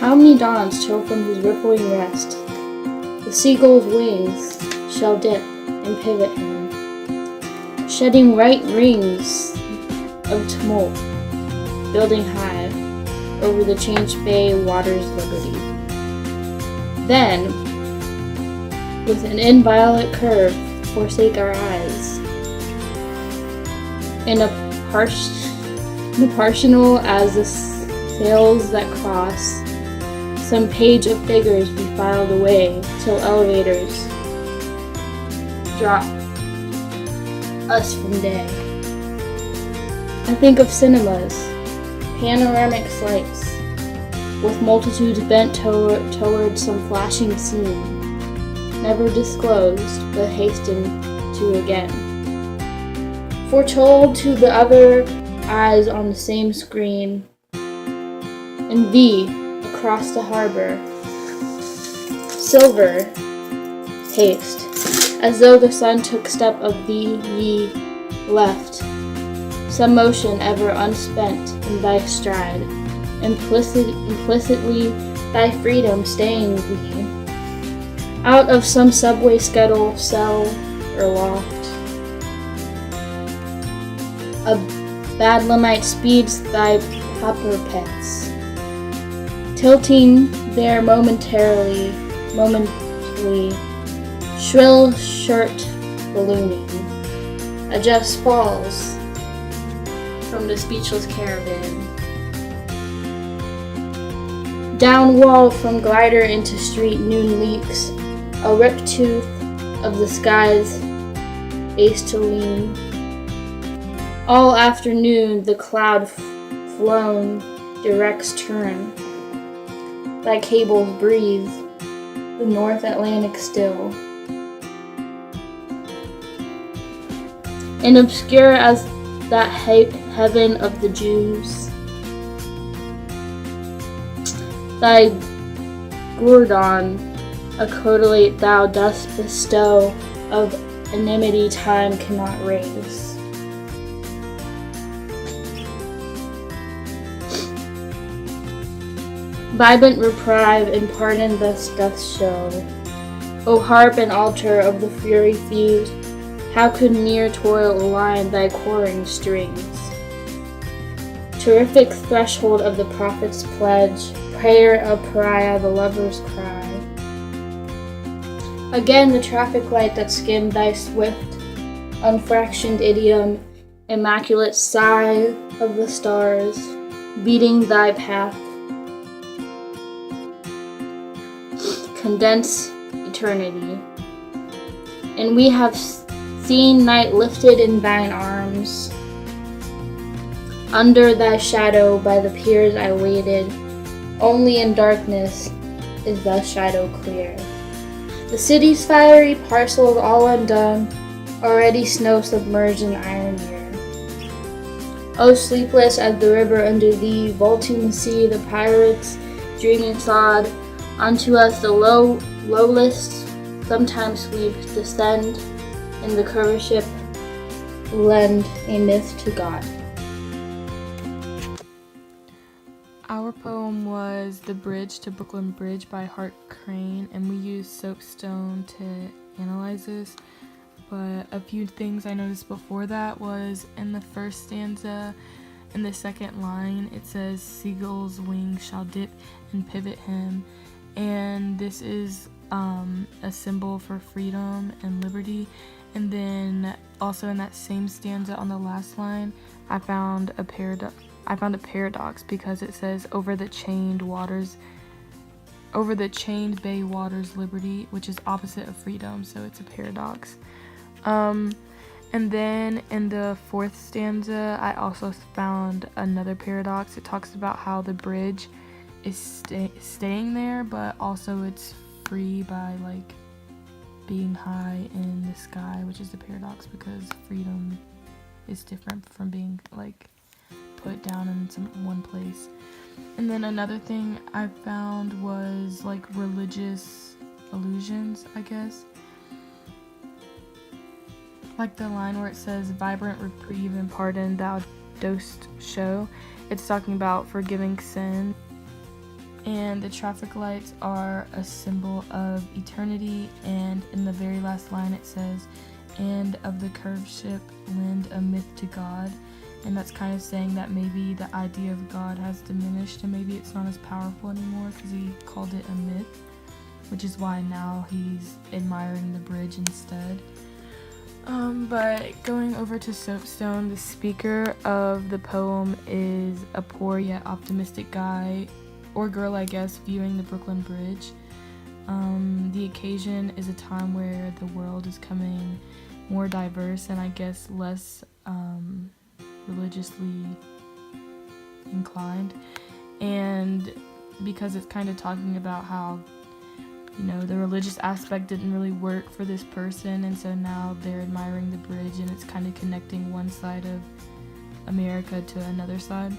How many dawns chill from his rippling rest? The seagull's wings shall dip and pivot him, shedding right rings of tumult, building high over the changed bay water's liberty. Then, with an inviolate curve, forsake our eyes. In a partial as the sails that cross, some page of figures be filed away till elevators drop us from day. I think of cinemas, panoramic slights, with multitudes bent toward some flashing scene, never disclosed, but hastened to again. Foretold to the other eyes on the same screen, and thee, across the harbor, silver, haste, as though the sun took step of thee ye left, some motion ever unspent in thy stride, implicitly thy freedom staying thee, out of some subway scuttle, cell, or loft. A Badlamite speeds thy parapets, tilting there momently, shrill shirt ballooning, adjust falls from the speechless caravan. Down wall from glider into street noon leaks, a ripped tooth of the skies ace to lean. All afternoon the cloud flown directs turn, thy cables breathe the North Atlantic still. And obscure as that heaven of the Jews, thy guerdon a correlate thou dost bestow of enmity time cannot raise. Vibrant reprieve and pardon thus doth show. O harp and altar of the fury fused, how could mere toil align thy choring strings? Terrific threshold of the prophet's pledge, prayer of pariah, the lover's cry. Again the traffic light that skimmed thy swift, unfractioned idiom, immaculate sigh of the stars, beating thy path, condense eternity. And we have seen night lifted in thine arms. Under thy shadow by the piers I waited, only in darkness is the shadow clear. The city's fiery parcels all undone, already snow submerged in iron year. O sleepless as the river under thee, vaulting the sea, the pirates dreaming sod, unto us the lowest sometimes sweeps descend, in the curvature lend a myth to God. Our poem was The Bridge to Brooklyn Bridge by Hart Crane, and we used soapstone to analyze this. But a few things I noticed before that was in the first stanza, in the second line, it says, "Seagull's wings shall dip and pivot him." And this is a symbol for freedom and liberty. And then also in that same stanza on the last line, I found a paradox because it says over the chained bay waters liberty, which is opposite of freedom, so it's a paradox. And then in the fourth stanza, I also found another paradox. It talks about how the bridge is staying there, but also it's free by like being high in the sky, which is the paradox because freedom is different from being like put down in one place. And then another thing I found was like religious allusions, I guess. Like the line where it says, "Vibrant reprieve and pardon thou dost show." It's talking about forgiving sin. And the traffic lights are a symbol of eternity, and in the very last line it says, "And of the curved ship lend a myth to God." And that's kind of saying that maybe the idea of God has diminished and maybe it's not as powerful anymore because he called it a myth, which is why now he's admiring the bridge instead. But going over to Soapstone, the speaker of the poem is a poor yet optimistic guy, or girl I guess, viewing the Brooklyn Bridge. The occasion is a time where the world is coming more diverse and I guess less religiously inclined, and because it's kind of talking about how, you know, the religious aspect didn't really work for this person, and so now they're admiring the bridge, and it's kind of connecting one side of America to another side.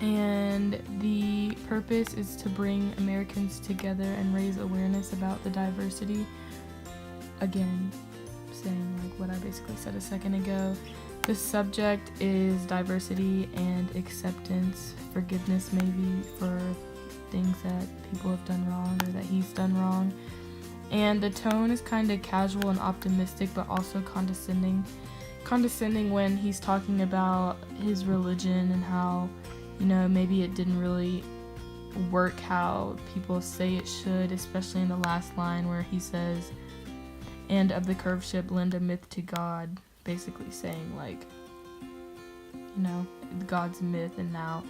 And the purpose is to bring Americans together and raise awareness about the diversity. Again, saying like what I basically said a second ago. The subject is diversity and acceptance, forgiveness maybe for things that people have done wrong or that he's done wrong. And the tone is kind of casual and optimistic, but also condescending when he's talking about his religion and how, you know, maybe it didn't really work how people say it should, especially in the last line where he says, "And of the curved ship lend a myth to God," basically saying like, you know, God's myth, and now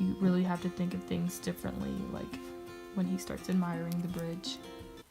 you really have to think of things differently, like when he starts admiring the bridge.